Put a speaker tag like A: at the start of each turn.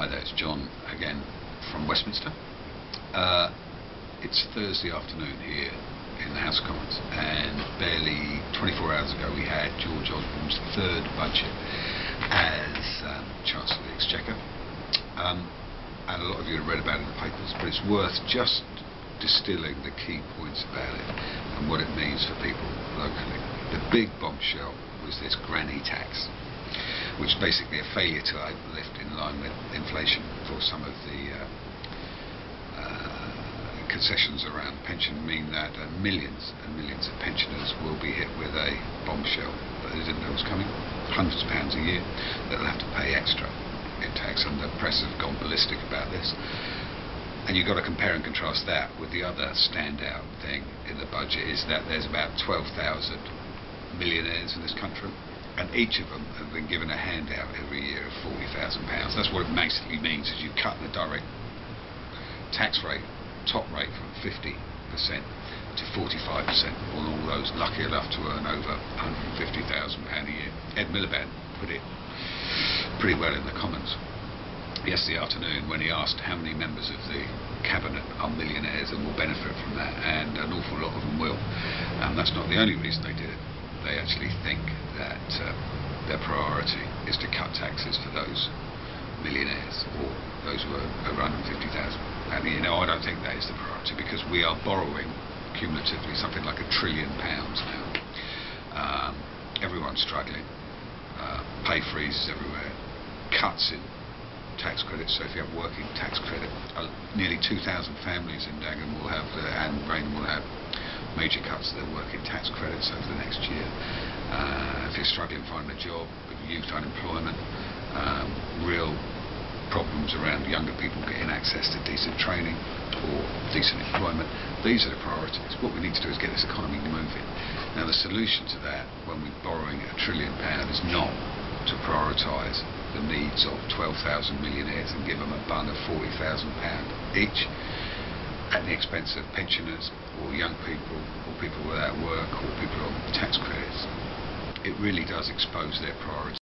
A: Hi there, it's John again from Westminster. It's Thursday afternoon here in the House of Commons, and barely 24 hours ago we had George Osborne's third budget as Chancellor of the Exchequer. And a lot of you have read about it in the papers, but it's worth just distilling the key points about it and what it means for people locally. The big bombshell was this granny tax, which is basically a failure to uplift in line with inflation for some of the concessions around pension, mean that millions and millions of pensioners will be hit with a bombshell that they didn't know was coming, hundreds of pounds a year that they'll have to pay extra in tax, and the press have gone ballistic about this. And you've got to compare and contrast that with the other standout thing in the budget, is that there's about 12,000 millionaires in this country, and each of them have been given a handout every year of £40,000. That's what it basically means, is you cut the direct tax rate, top rate, from 50% to 45% on all those lucky enough to earn over £150,000 a year. Ed Miliband put it pretty well in the Commons yesterday afternoon when he asked how many members of the cabinet are millionaires and will benefit from that, and an awful lot of them will. That's not the only reason they did it. They actually think that their priority is to cut taxes for those millionaires or those who are over £150,000 a year. Now, I don't think that is the priority, because we are borrowing cumulatively something like £1 trillion now. Everyone's struggling. Pay freezes everywhere. Cuts in tax credits. So if you have working tax credit, nearly 2,000 families in Dagenham will have, and Raynham will have, major cuts to their working tax credits over the next year. If you're struggling finding a job, with youth unemployment, real problems around younger people getting access to decent training or decent employment, these are the priorities. What we need to do is get this economy moving. Now, the solution to that, when we're borrowing £1 trillion, is not to prioritise the needs of 12,000 millionaires and give them a bung of £40,000 each at the expense of pensioners or young people or people without work or people on tax credits. It really does expose their priorities.